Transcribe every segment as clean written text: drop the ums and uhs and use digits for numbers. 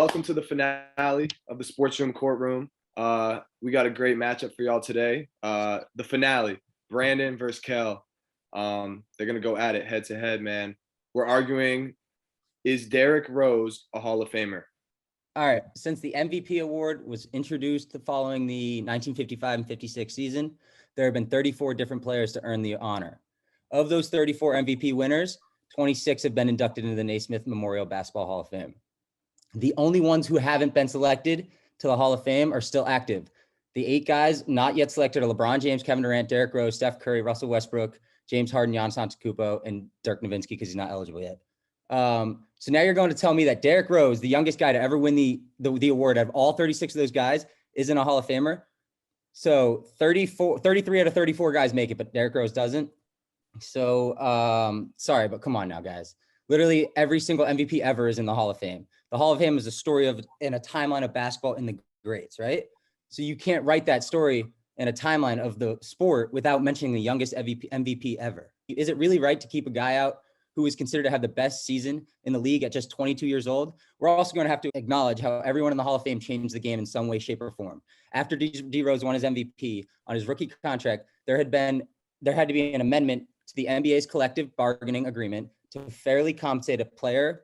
welcome to the finale of the Sportsroom Courtroom. We got a great matchup for y'all today. The finale, Brandon versus Kel. They're gonna go at it head to head, man. We're arguing, is Derrick Rose a Hall of Famer? All right. Since the MVP award was introduced following the 1955 and 56 season, there have been 34 different players to earn the honor. Of those 34 MVP winners, 26 have been inducted into the Naismith Memorial Basketball Hall of Fame. The only ones who haven't been selected to the Hall of Fame are still active. The 8 guys not yet selected are LeBron James, Kevin Durant, Derrick Rose, Steph Curry, Russell Westbrook, James Harden, Giannis Antetokounmpo, and Dirk Nowitzki because he's not eligible yet. So now you're going to tell me that Derrick Rose, the youngest guy to ever win the award out of all 36 of those guys, isn't a Hall of Famer. So 33 out of 34 guys make it, but Derrick Rose doesn't. So sorry, but come on now, guys. Literally every single MVP ever is in the Hall of Fame. The Hall of Fame is a story of in a timeline of basketball in the greats, right? So you can't write that story in a timeline of the sport without mentioning the youngest MVP ever. Is it really right to keep a guy out who is considered to have the best season in the league at just 22 years old? We're also going to have to acknowledge how everyone in the Hall of Fame changed the game in some way, shape, or form. After D Rose won his MVP on his rookie contract, there had to be an amendment to the NBA's collective bargaining agreement to fairly compensate a player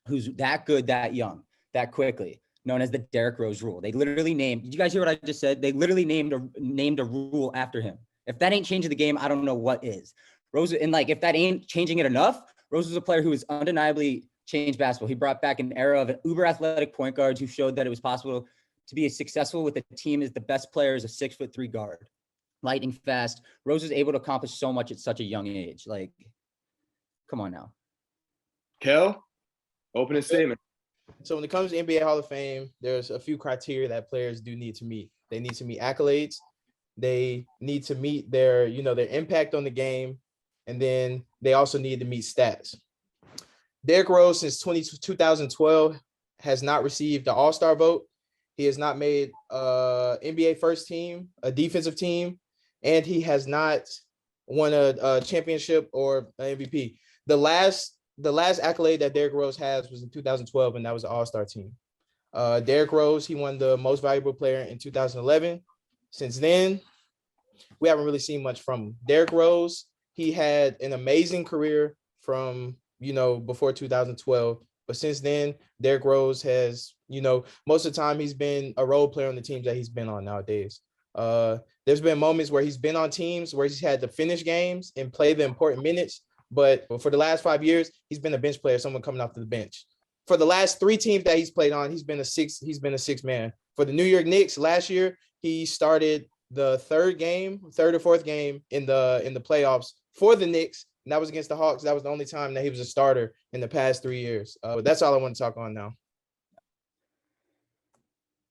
who's that good, that young, that quickly, known as the Derrick Rose rule. They literally did you guys hear what I just said? They literally named a rule after him. If that ain't changing the game, I don't know what is. Rose, and like, if that ain't changing it enough, Rose was a player who has undeniably changed basketball. He brought back an era of an uber athletic point guard who showed that it was possible to be as successful with a team as the best player as a 6'3" guard. Lightning fast. Rose was able to accomplish so much at such a young age. Like, come on now. Kel, opening statement. So when it comes to NBA Hall of Fame, there's a few criteria that players do need to meet. They need to meet accolades. They need to meet their impact on the game. And then they also need to meet stats. Derrick Rose, since 2012, has not received the All-Star vote. He has not made NBA first team, a defensive team, and he has not won a championship or an MVP. The last accolade that Derrick Rose has was in 2012, and that was the All-Star team. Derrick Rose, he won the most valuable player in 2011. Since then, we haven't really seen much from him. Derrick Rose, he had an amazing career from, before 2012. But since then, Derrick Rose has, most of the time he's been a role player on the teams that he's been on nowadays. There's been moments where he's been on teams where he's had to finish games and play the important minutes. But for the last 5 years, he's been a bench player, someone coming off the bench. For the last 3 teams that he's played on, he's been a six man. For the New York Knicks last year, he started the third or fourth game in the playoffs for the Knicks. And that was against the Hawks. That was the only time that he was a starter in the past 3 years. But that's all I want to talk on now.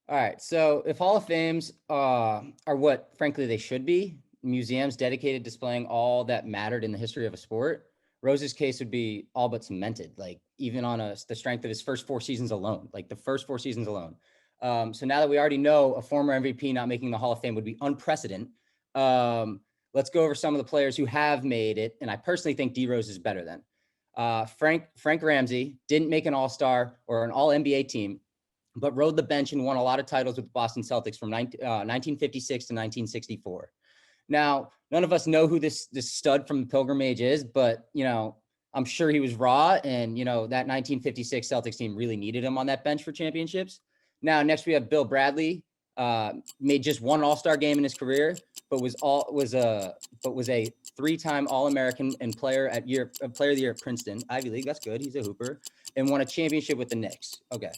All right. So if Hall of Fames are what, frankly, they should be, museums dedicated displaying all that mattered in the history of a sport, Rose's case would be all but cemented, like even on the strength of his first 4 seasons alone, like the first 4 seasons alone. So now that we already know a former MVP not making the Hall of Fame would be unprecedented, let's go over some of the players who have made it. And I personally think D Rose is better than Frank Ramsey. Didn't make an All-Star or an All-NBA team, but rode the bench and won a lot of titles with the Boston Celtics from 1956 to 1964. Now, none of us know who this stud from the Pilgrim Age is, but, I'm sure he was raw. And, that 1956 Celtics team really needed him on that bench for championships. Now, next we have Bill Bradley, made just 1 All-Star game in his career, but was a 3-time All-American and player of the year at Princeton, Ivy League. That's good. He's a hooper, and won a championship with the Knicks. Okay.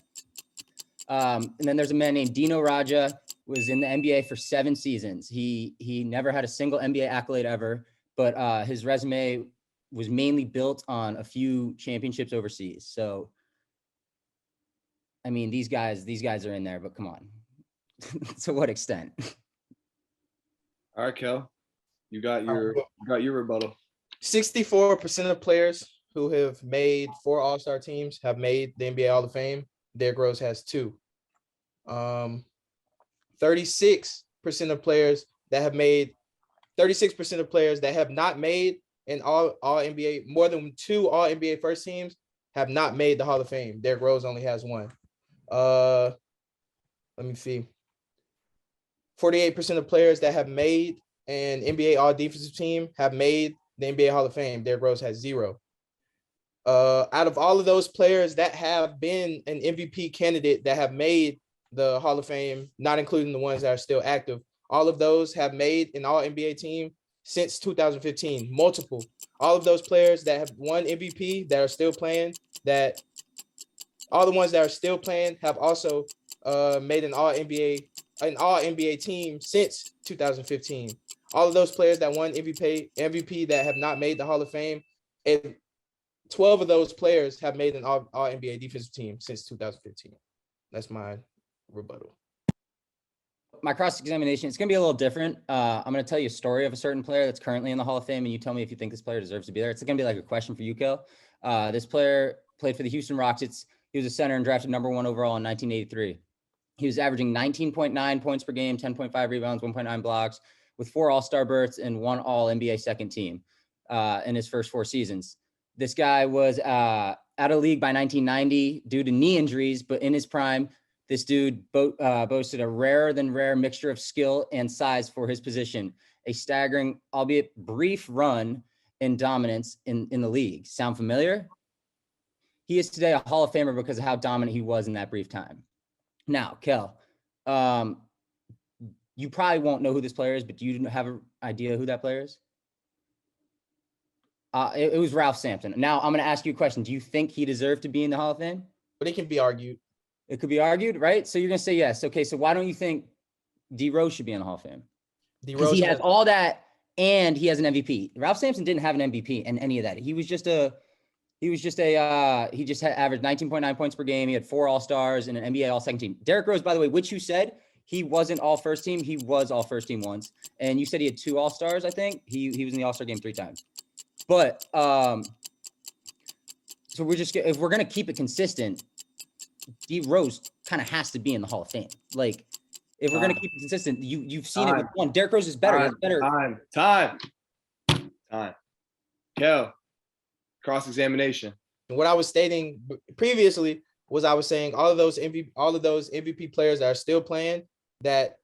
And then there's a man named Dino Raja, was in the NBA for 7 seasons. He never had a single NBA accolade ever, but his resume was mainly built on a few championships overseas. So, I mean, these guys are in there, but come on. To what extent? All right, Kel, you got your rebuttal. 64% of players who have made 4 All-Star teams have made the NBA Hall of Fame. Derrick Rose has 2. 36% of players that have not made an all NBA, more than 2 All NBA first teams have not made the Hall of Fame. Derrick Rose only has 1. Let me see. 48% of players that have made an NBA All Defensive Team have made the NBA Hall of Fame. Derrick Rose has 0. Out of all of those players that have been an MVP candidate that have made the Hall of Fame, not including the ones that are still active, all of those have made an All NBA team since 2015. Multiple. All of those players that have won MVP that are still playing, that all the ones that are still playing have also made an All NBA team since 2015. All of those players that won MVP that have not made the Hall of Fame, and 12 of those players have made an All NBA defensive team since 2015. That's my rebuttal. My cross-examination, it's going to be a little different. I'm going to tell you a story of a certain player that's currently in the Hall of Fame, and you tell me if you think this player deserves to be there. It's going to be like a question for you, Kel. This player played for the Houston Rockets. He was a center and drafted #1 overall in 1983. He was averaging 19.9 points per game, 10.5 rebounds, 1.9 blocks, with 4 All-Star berths and 1 All-NBA second team in his first 4 seasons. This guy was out of league by 1990 due to knee injuries, but in his prime, this dude boasted a rarer than rare mixture of skill and size for his position, a staggering, albeit brief run in dominance in the league. Sound familiar? He is today a Hall of Famer because of how dominant he was in that brief time. Now, Kel, you probably won't know who this player is, but do you have an idea who that player is? It was Ralph Sampson. Now, I'm going to ask you a question. Do you think he deserved to be in the Hall of Fame? But it can be argued. It could be argued, right? So you're going to say yes. Okay, so why don't you think D. Rose should be in the Hall of Fame? Because he has all that and he has an MVP. Ralph Sampson didn't have an MVP in any of that. He just had averaged 19.9 points per game. He had 4 All-Stars and an NBA All-Second Team. Derrick Rose, by the way, which you said he wasn't all first team. He was all first team once. And you said he had 2 All-Stars, I think. He was in the All-Star game 3 times. But so if we're going to keep it consistent, D. Rose kind of has to be in the Hall of Fame. Like, if we're going to keep it consistent, you've seen it with one. Derrick Rose is better. Time. Kel, cross-examination. And what I was stating previously was I was saying all of those MVP players that are still playing that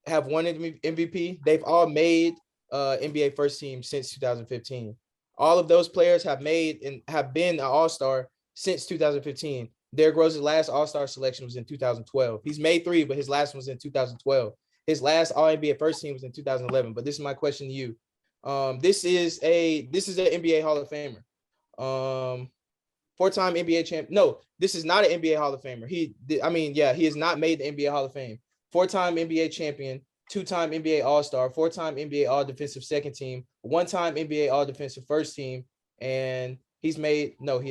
have won MVP, they've all made NBA first team since 2015. All of those players have made and have been an All-Star since 2015. Derrick Rose's last All-Star selection was in 2012. He's made 3, but his last one was in 2012. His last All-NBA first team was in 2011. But this is my question to you. This is an NBA Hall of Famer. 4-time NBA champ. No, this is not an NBA Hall of Famer. He has not made the NBA Hall of Fame. 4-time NBA champion, 2-time NBA All-Star, 4-time NBA All-Defensive second team, 1-time NBA All-Defensive first team, and he is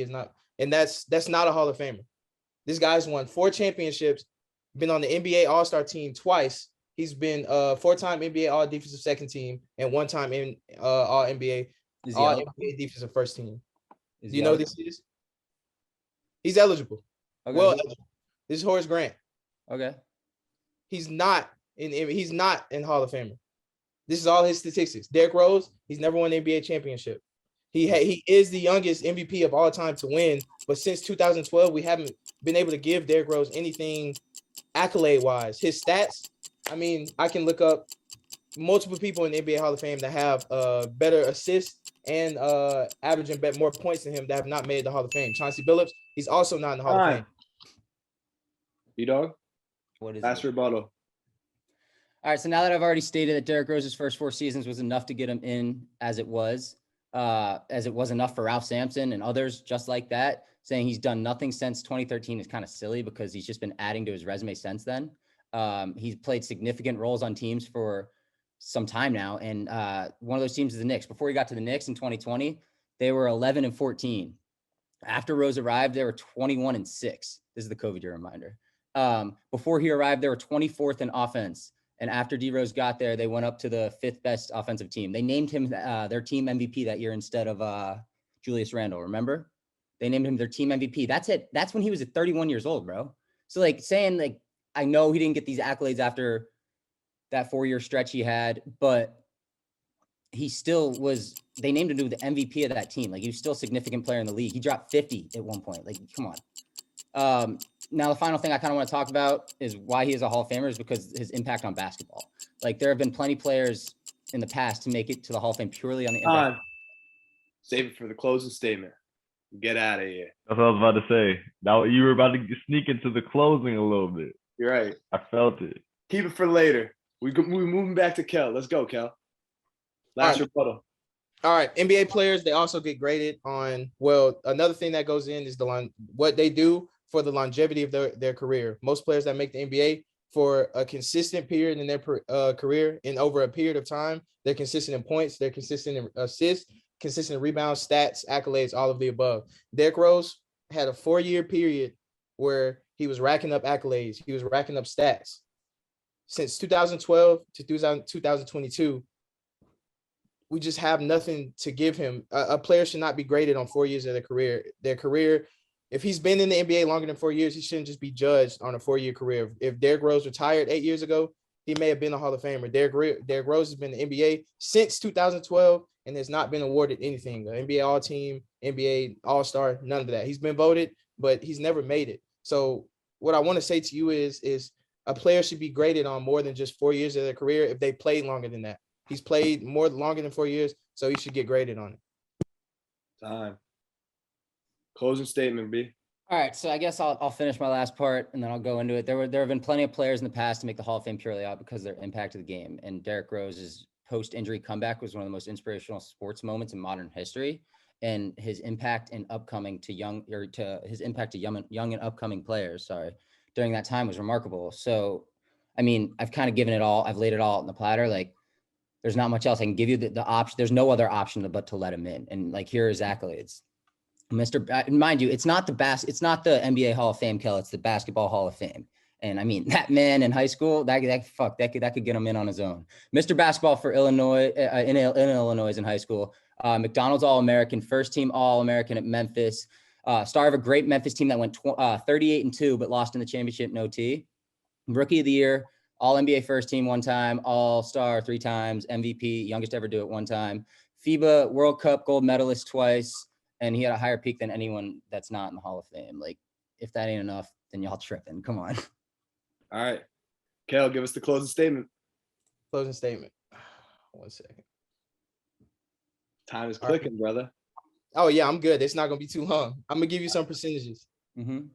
not. And that's not a Hall of Famer. This guy's won 4 championships, been on the NBA All-Star team twice. He's been 4-time NBA All-Defensive second team and 1-time in All-NBA Defensive first team. Do you know who this is? He's eligible. Okay. Well, this is Horace Grant. Okay. He's not in Hall of Famer. This is all his statistics. Derrick Rose, he's never won an NBA championship. He is the youngest MVP of all time to win, but since 2012, we haven't been able to give Derrick Rose anything accolade-wise. His stats, I mean, I can look up multiple people in the NBA Hall of Fame that have better assists and averaging more points than him that have not made the Hall of Fame. Chauncey Billups, he's also not in the Hall of Fame. B-Dog? What is Last rebuttal. All right, so now that I've already stated that Derrick Rose's first 4 seasons was enough to get him in as it was enough for Ralph Sampson and others just like that, saying he's done nothing since 2013 is kind of silly because he's just been adding to his resume since then. He's played significant roles on teams for some time now, and one of those teams is the Knicks. Before he got to the Knicks in 2020, they were 11-14. After Rose arrived, they were 21-6. This is the COVID year reminder. Before he arrived, they were 24th in offense. And after D. Rose got there, they went up to the 5th best offensive team. They named him their team MVP that year instead of Julius Randle. Remember? They named him their team MVP. That's it. That's when he was at 31 years old, bro. So saying I know he didn't get these accolades after that 4-year stretch he had, but he still was. They named him the MVP of that team. He was still a significant player in the league. He dropped 50 at one point. Come on. Now, the final thing I kind of want to talk about is why he is a Hall of Famer is because his impact on basketball. Like, there have been plenty of players in the past to make it to the Hall of Fame purely on the impact. Save it for the closing statement. Get out of here. That's what I was about to say. Now you were about to sneak into the closing a little bit. You're right. I felt it. Keep it for later. We're moving back to Kel. Let's go, Kel. Last rebuttal. All right, NBA players, they also get graded on, well, another thing that goes in is what they do for the longevity of their career. Most players that make the NBA for a consistent period in their career and over a period of time, they're consistent in points, they're consistent in assists, consistent in rebounds, stats, accolades, all of the above. Derrick Rose had a 4-year period where he was racking up accolades, he was racking up stats. Since 2012 to 2022, we just have nothing to give him. A player should not be graded on 4 years of their career. If he's been in the NBA longer than 4 years, he shouldn't just be judged on a 4-year career. If Derrick Rose retired 8 years ago, he may have been a Hall of Famer. Derrick Rose has been in the NBA since 2012 and has not been awarded anything. The NBA All-Team, NBA All-Star, none of that. He's been voted, but he's never made it. So what I want to say to you is a player should be graded on more than just 4 years of their career if they played longer than that. He's played longer than 4 years, so he should get graded on it. Time. Closing statement, B. All right, so I guess I'll finish my last part and then I'll go into it. There have been plenty of players in the past to make the Hall of Fame purely out because of their impact to the game. And Derrick Rose's post-injury comeback was one of the most inspirational sports moments in modern history. And his impact in young and upcoming players, during that time was remarkable. So, I mean, I've kind of given it all. I've laid it all out on the platter. Like, there's not much else I can give you. The option, there's no other option but to let him in. And like, here are his accolades. Mind you, it's not the NBA Hall of Fame, Kel. It's the Basketball Hall of Fame. And I mean, that man in high school, that could get him in on his own. Mr. Basketball for Illinois, in Illinois in high school. McDonald's All-American, first team All-American at Memphis. Star of a great Memphis team that went 38-2, but lost in the championship in OT. Rookie of the Year, All-NBA first team one time, All-Star 3 times, MVP, youngest ever do it one time. FIBA World Cup gold medalist twice. And he had a higher peak than anyone that's not in the Hall of Fame. Like, if that ain't enough, then y'all tripping. Come on. All right. Kel, give us the closing statement. Closing statement. 1 second. Time is clicking, brother. Oh, yeah, I'm good. It's not going to be too long. I'm going to give you some percentages. 11.9,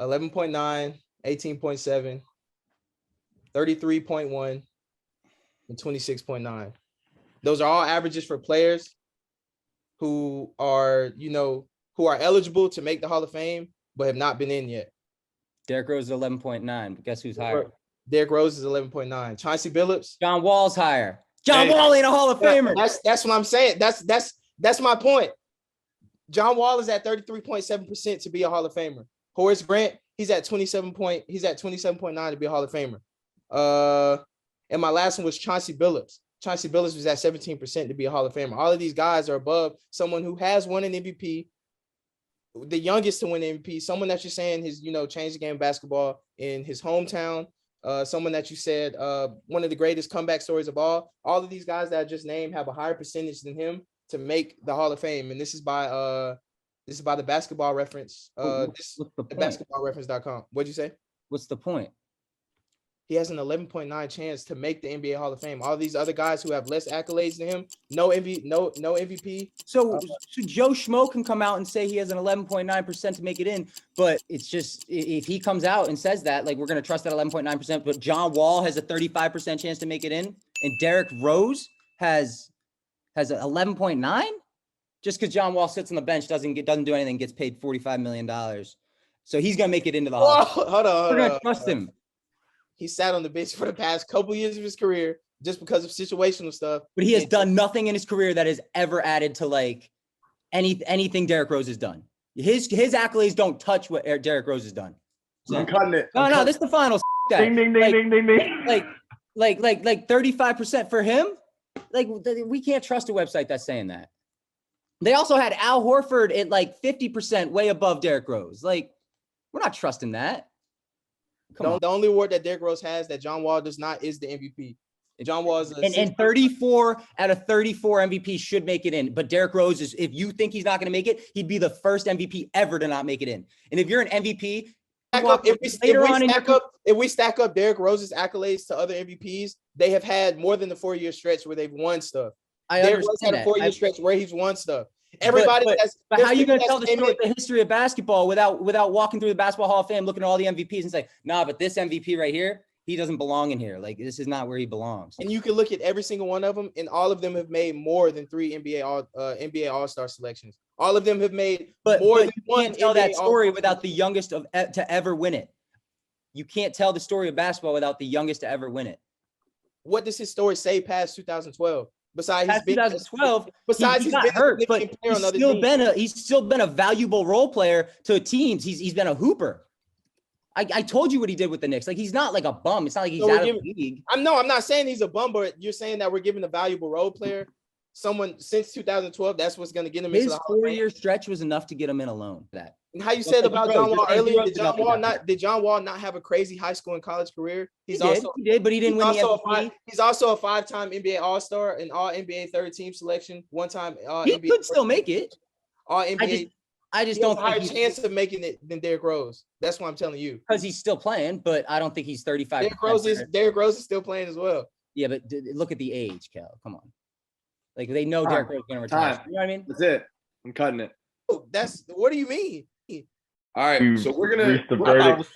18.7, 33.1, and 26.9. Those are all averages for players who are eligible to make the Hall of Fame, but have not been in yet. Derrick Rose is 11.9, but guess who's higher? Derrick Rose is 11.9. Chauncey Billups. John Wall's higher. John Wall ain't a Hall of Famer. That's what I'm saying. That's my point. John Wall is at 33.7% to be a Hall of Famer. Horace Grant, he's at 27.9 to be a Hall of Famer. And my last one was Chauncey Billups. Chauncey Billups was at 17% to be a Hall of Famer. All of these guys are above someone who has won an MVP, the youngest to win an MVP, someone that you're saying has, changed the game of basketball in his hometown, someone that you said one of the greatest comeback stories of all. All of these guys that I just named have a higher percentage than him to make the Hall of Fame. And this is by the Basketball Reference. Basketballreference.com. What'd you say? What's the point? He has an 11.9 chance to make the NBA Hall of Fame. All these other guys who have less accolades than him, no MVP. So Joe Schmo can come out and say he has an 11.9% to make it in, but it's just, if he comes out and says that, like, we're going to trust that 11.9%, but John Wall has a 35% chance to make it in, and Derrick Rose has an 11.9? Just because John Wall sits on the bench, doesn't do anything, gets paid $45 million. So he's going to make it into the Hall of Fame. Hold on. We're going to trust him. He sat on the bench for the past couple years of his career just because of situational stuff. But he has done nothing in his career that has ever added to like anything Derrick Rose has done. His accolades don't touch what Derrick Rose has done. So, I'm cutting it. No, this is the final. Ding, ding, ding, ding, ding, ding. Like 35% for him. Like, we can't trust a website that's saying that. They also had Al Horford at like 50%, way above Derrick Rose. Like, we're not trusting that. The only award that Derrick Rose has that John Wall does not is the MVP. John Wall is and 34 out of 34 MVP should make it in. But Derrick Rose is, if you think he's not going to make it, he'd be the first MVP ever to not make it in. And if you're an MVP If we stack up Derrick Rose's accolades to other MVPs, they have had more than the 4-year stretch where they've won stuff. Derrick Rose had a 4-year stretch where he's won stuff. Everybody but how are you going to tell the history of basketball without walking through the Basketball Hall of Fame, looking at all the MVPs and say, nah, but this MVP right here, he doesn't belong in here. Like, this is not where he belongs. And you can look at every single one of them, and all of them have made more than 3 NBA All-Star selections. All of them have made more than one. You can't tell that story without the youngest to ever win it. You can't tell the story of basketball without the youngest to ever win it. What does his story say past 2012? Besides 2012, he got hurt, but he's still been a valuable role player to teams. He's been a hooper. I told you what he did with the Knicks. Like, he's not like a bum. It's not like he's out of the league. I'm not saying he's a bum, but you're saying that we're giving a valuable role player someone since 2012. That's what's going to get him. His 4-year stretch was enough to get him in alone. That. And how you said about John Wall earlier? Did John Wall not have a crazy high school and college career? He did, but he didn't win the MVP. He's also a 5-time NBA All-Star, an All NBA third-team selection, one-time he NBA could still make it. All NBA. I just don't think he's a higher chance of making it than Derrick Rose. That's what I'm telling you. Because he's still playing, but I don't think he's 35. Derrick Rose is still playing as well. Yeah, but look at the age, Cal. Come on. Like, they know Derrick Rose is going to retire. You know what I mean? That's it. I'm cutting it. What do you mean? All right, so we're gonna reach the verdict.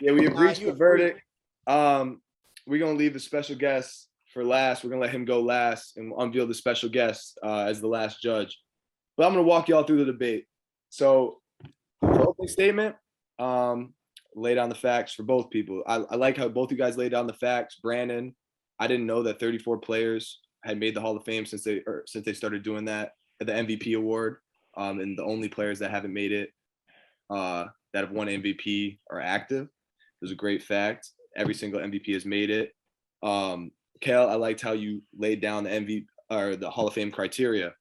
Yeah, we have reached the verdict. We're gonna leave the special guest for last. We're gonna let him go last and unveil the special guest as the last judge. But I'm gonna walk y'all through the debate. So, for opening statement, lay down the facts for both people. I like how both you guys laid down the facts. Brandon, I didn't know that 34 players had made the Hall of Fame since they started doing that at the MVP award, and the only players that haven't made it that have won MVP are active. It was a great fact. Every single MVP has made it. Kel, I liked how you laid down the MVP or the Hall of Fame criteria.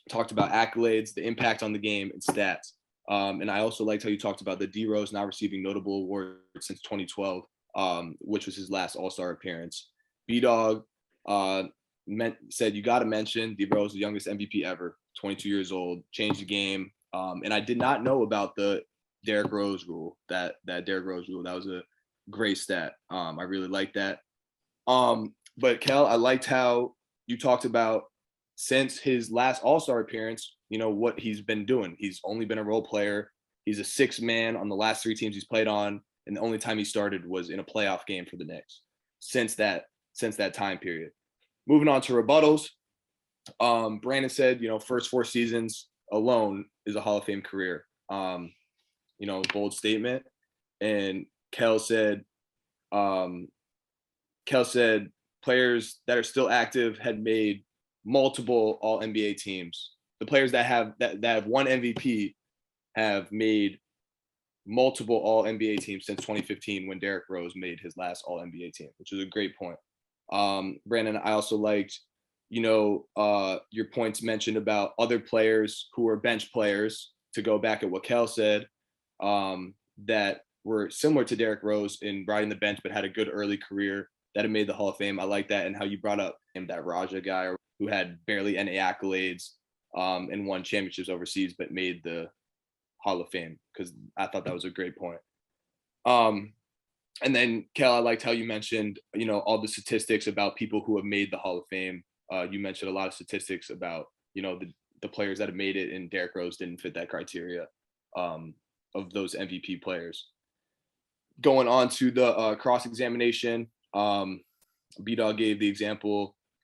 Talked about accolades, the impact on the game, and stats. And I also liked how you talked about the D Rose not receiving notable awards since 2012, which was his last All-Star appearance. B-Dog said you got to mention D Rose, the youngest MVP ever, 22 years old, changed the game. And I did not know about the Derrick Rose rule. That Derrick Rose rule, that was a great stat. I really liked that. But Kel, I liked how you talked about since his last All-Star appearance, you know, what he's been doing. He's only been a role player. He's a sixth man on the last 3 teams he's played on, and the only time he started was in a playoff game for the Knicks since that time period. Moving on to rebuttals, Brandon said, you know, first 4 seasons alone is a Hall of Fame career. You know, bold statement. And Kel said players that are still active had made multiple All NBA teams. The players that have won MVP have made multiple All NBA teams since 2015 when Derrick Rose made his last All NBA team, which is a great point. Brandon, I also liked, you know, your points mentioned about other players who were bench players, to go back at what Kel said, that were similar to Derrick Rose in riding the bench but had a good early career that had made the Hall of Fame. I like that, and how you brought up that Raja guy who had barely any accolades and won championships overseas but made the Hall of Fame, because I thought that was a great point. And then, Kel, I liked how you mentioned, you know, all the statistics about people who have made the Hall of Fame. You mentioned a lot of statistics about, you know, the players that have made it, and Derrick Rose didn't fit that criteria of those MVP players. Going on to the cross-examination, B-Dog gave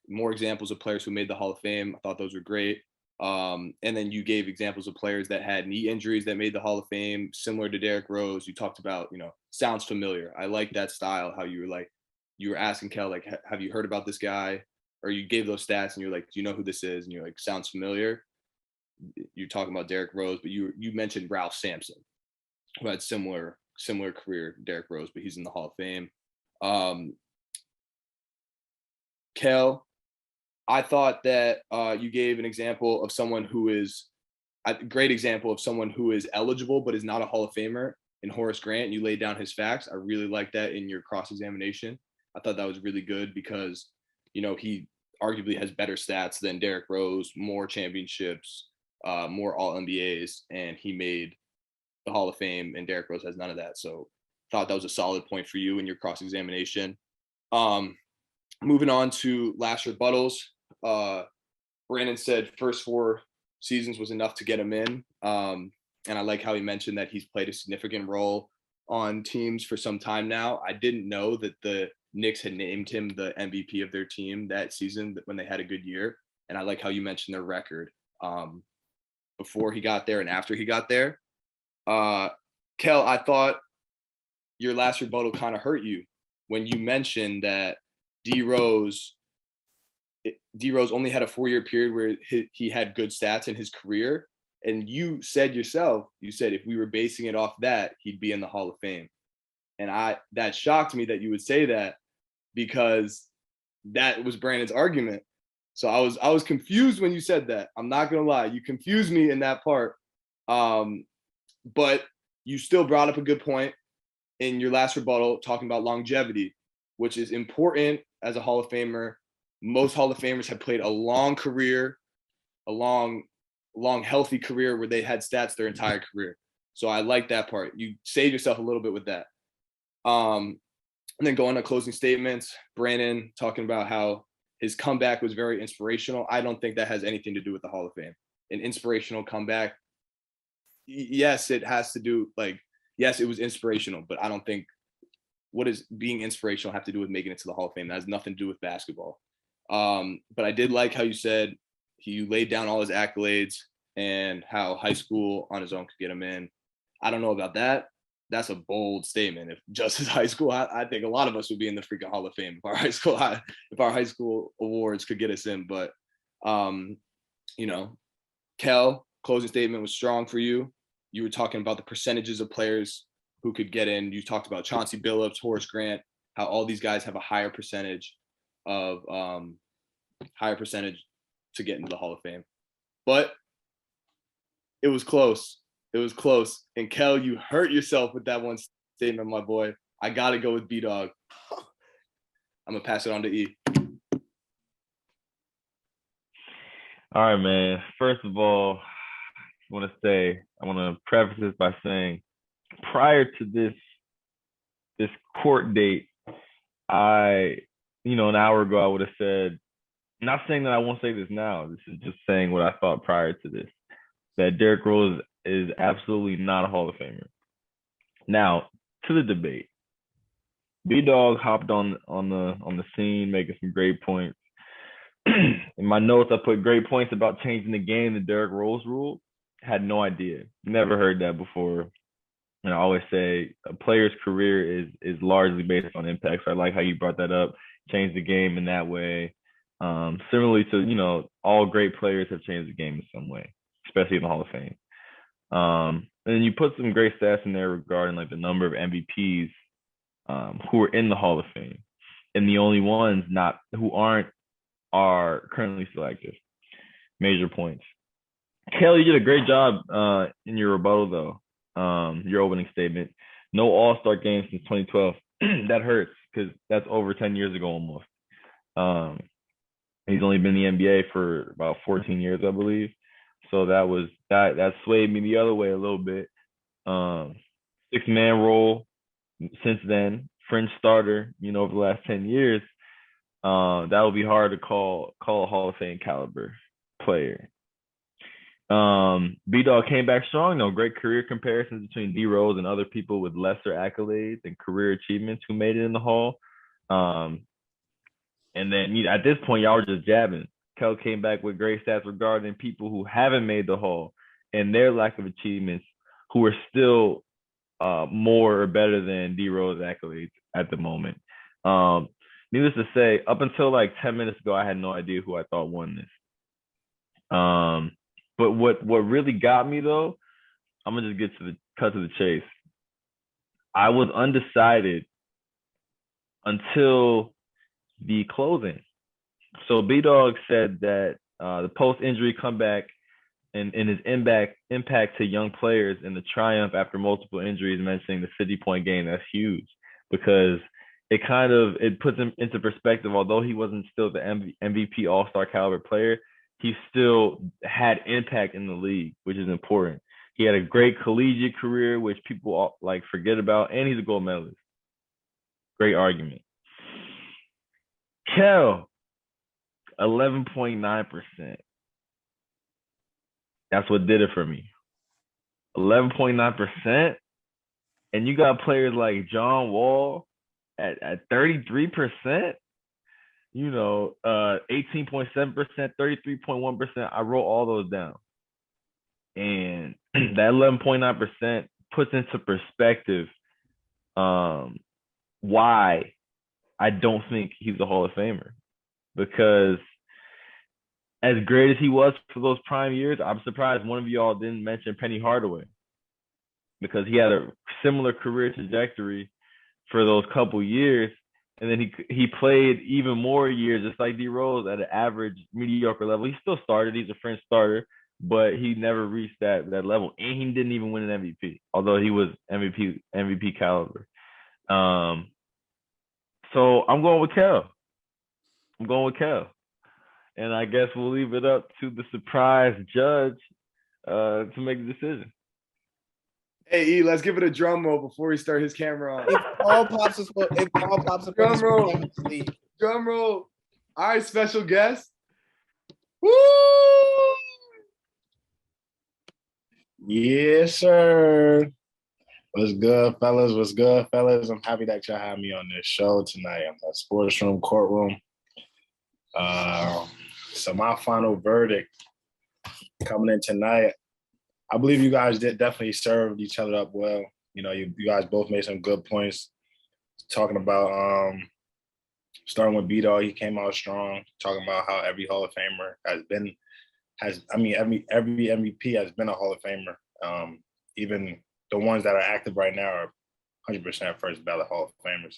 more examples of players who made the Hall of Fame. I thought those were great. And then you gave examples of players that had knee injuries that made the Hall of Fame, similar to Derrick Rose. You talked about, you know, sounds familiar. I like that style, how you were asking Kel, like, have you heard about this guy? Or you gave those stats and you're like, do you know who this is? And you're like, sounds familiar. You're talking about Derrick Rose, but you mentioned Ralph Sampson, who had similar career to Derrick Rose, but he's in the Hall of Fame. Kel, I thought that you gave an example of someone who is a great example of someone who is eligible but is not a Hall of Famer in Horace Grant. You laid down his facts. I really liked that in your cross-examination. I thought that was really good because, you know, he arguably has better stats than Derrick Rose, more championships, more All-NBAs, and he made the Hall of Fame, and Derrick Rose has none of that. So thought that was a solid point for you in your cross-examination. Moving on to last rebuttals. Brandon said first 4 seasons was enough to get him in. And I like how he mentioned that he's played a significant role on teams for some time now. I didn't know that the Knicks had named him the MVP of their team that season when they had a good year. And I like how you mentioned their record before he got there and after he got there. Kel, I thought your last rebuttal kind of hurt you when you mentioned that D Rose only had a 4-year period where he had good stats in his career. And you said yourself, if we were basing it off that, he'd be in the Hall of Fame. And that shocked me that you would say that, because that was Brandon's argument. So I was confused when you said that. I'm not gonna lie, you confused me in that part. But you still brought up a good point in your last rebuttal, talking about longevity, which is important as a Hall of Famer. Most Hall of Famers have played a long career, a long healthy career where they had stats their entire career. So I like that part. You saved yourself a little bit with that. And then going to closing statements, Brandon talking about how his comeback was very inspirational. I don't think that has anything to do with the Hall of Fame. An inspirational comeback, yes, it has to do, yes, it was inspirational, but I don't think, what does being inspirational have to do with making it to the Hall of Fame? That has nothing to do with basketball. But I did like how you said he laid down all his accolades and how high school on his own could get him in. I don't know about that. That's a bold statement. If just his high school, I think a lot of us would be in the freaking Hall of Fame if our high school awards could get us in. But Kel, closing statement was strong for you. You were talking about the percentages of players who could get in. You talked about Chauncey Billups, Horace Grant, how all these guys have a higher percentage to get into the Hall of Fame. But it was close. It was close. And Kel, you hurt yourself with that one statement, my boy. I got to go with B-Dog. I'm going to pass it on to E. All right, man. First of all, I want to preface this by saying, prior to this court date, an hour ago, I would have said, not saying that I won't say this now. This is just saying what I thought prior to this, that Derrick Rose is absolutely not a Hall of Famer. Now, to the debate. B-Dog hopped on the scene, making some great points. In my notes, I put great points about changing the game, the Derrick Rose rule. Had no idea. Never heard that before. And I always say a player's career is largely based on impact. So I like how you brought that up, change the game in that way. Similarly to, all great players have changed the game in some way, especially in the Hall of Fame. And you put some great stats in there regarding the number of MVPs who are in the Hall of Fame, and the only ones who aren't are currently still active. Major points. Kelly, you did a great job in your rebuttal, though. Your opening statement. No All-Star game since 2012. That hurts because that's over 10 years ago almost. He's only been in the NBA for about 14 years, I believe. So that swayed me the other way a little bit. 6-man role since then, fringe starter, over the last 10 years. That would be hard to call a Hall of Fame caliber player. B-Dog came back strong, though. Great career comparisons between D Rose and other people with lesser accolades and career achievements who made it in the Hall. And then at this point, y'all were just jabbing. Kel came back with great stats regarding people who haven't made the Hall and their lack of achievements, who are still more or better than D Rose accolades at the moment. Needless to say, up until 10 minutes ago, I had no idea who I thought won this. But what really got me, though, I'm gonna just cut to the chase. I was undecided until the closing. So B-Dog said that the post-injury comeback and his impact to young players and the triumph after multiple injuries, mentioning the 50-point game, that's huge because it puts him into perspective. Although he wasn't still the MVP All-Star caliber player, he still had impact in the league, which is important. He had a great collegiate career, which people like forget about, and he's a gold medalist. Great argument. Kel, 11.9%. That's what did it for me. 11.9%. And you got players like John Wall at 33%. 18.7%, 33.1%. I wrote all those down. And that 11.9% puts into perspective why I don't think he's a Hall of Famer. Because as great as he was for those prime years, I'm surprised one of y'all didn't mention Penny Hardaway, because he had a similar career trajectory for those couple years. And then he played even more years, just like D Rose, at an average, mediocre level. He still started. He's a fringe starter, but he never reached that level. And he didn't even win an MVP, although he was MVP caliber. So I'm going with Kel. And I guess we'll leave it up to the surprise judge to make the decision. Hey, E, let's give it a drum roll before we start his camera on. If Paul pops up, Drum roll. Drum roll. All right, special guest. Woo! Yes, sir. What's good, fellas? What's good, fellas? I'm happy that y'all have me on this show tonight. I'm at Sportsroom Courtroom. So my final verdict coming in tonight, I believe you guys did definitely served each other up well. You guys both made some good points. Talking about starting with B-Dog, he came out strong. Talking about how every Hall of Famer every MVP has been a Hall of Famer. Even the ones that are active right now are 100% first ballot Hall of Famers,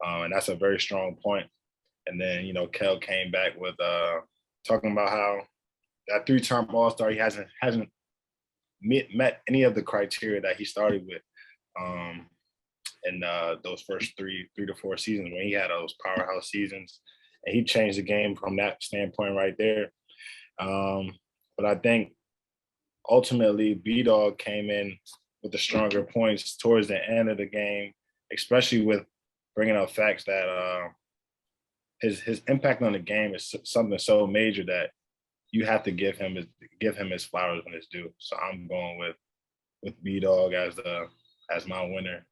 and that's a very strong point. And then Kel came back with talking about how that 3-term All-Star, he hasn't met any of the criteria that he started with in those first three to four seasons when he had those powerhouse seasons, and he changed the game from that standpoint right there. But I think ultimately B-Dog came in with the stronger points towards the end of the game, especially with bringing up facts that his impact on the game is something so major that you have to give him his flowers when it's due. So I'm going with B-Dog as my winner.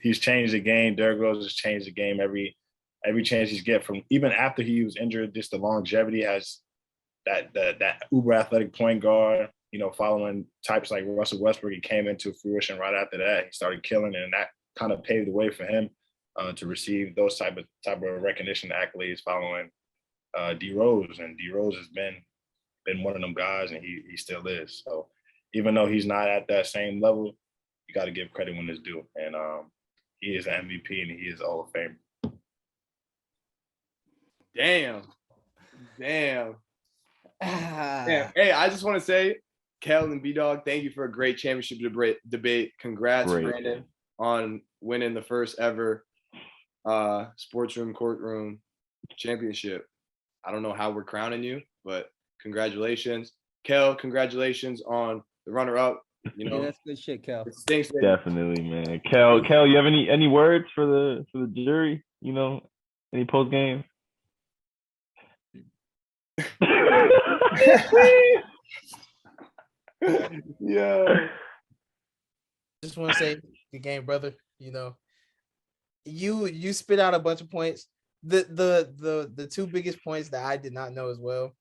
He's changed the game. Derrick Rose has changed the game every chance he's get, from even after he was injured. Just the longevity has that uber athletic point guard. Following types like Russell Westbrook, he came into fruition right after that. He started killing, and that kind of paved the way for him to receive those type of recognition accolades following D Rose. And D Rose has been one of them guys, and he still is. So even though he's not at that same level, you got to give credit when it's due. And he is an MVP, and he is Hall of Fame. Damn. Hey, I just want to say, Kel and B-Dog, thank you for a great championship debate. Congrats, Great. Brandon, on winning the first ever Sportsroom Courtroom championship. I don't know how we're crowning you, but congratulations. Kel, congratulations on the runner-up. Yeah, that's good shit, Kel. It stinks that Definitely, man. Kel, you have any words for the jury? Any post game? Yeah. Just want to say, good game, brother. You spit out a bunch of points. The two biggest points that I did not know as well.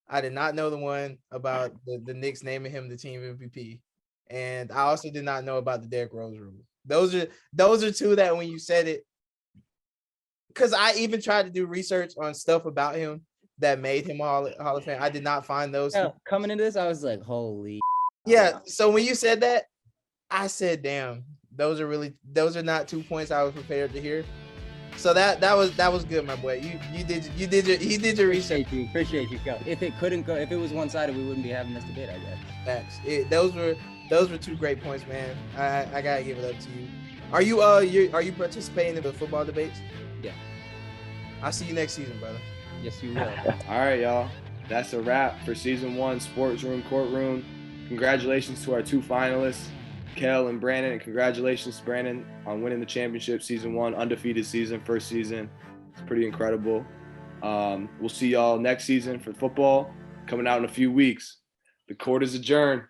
I did not know the one about the Knicks naming him the team MVP, and I also did not know about the Derrick Rose rule. Those are two that when you said it, because I even tried to do research on stuff about him that made him a Hall of Fame. I did not find those. Yeah, coming into this, I was like, holy. Yeah. So when you said that, I said, damn, those are not 2 points I was prepared to hear. So that was good, my boy. He did your research. Appreciate you, Kel. If it was one-sided, we wouldn't be having this debate, I guess. Facts. Those were 2 great points, man. I gotta give it up to you. Are you participating in the football debates? Yeah. I'll see you next season, brother. Yes, you will. All right, y'all. That's a wrap for season 1 Sportsroom Courtroom. congratulations to our 2 finalists, Kel and Brandon, and congratulations, Brandon, on winning the championship season 1, undefeated season, first season. It's pretty incredible. We'll see y'all next season for football coming out in a few weeks. The court is adjourned.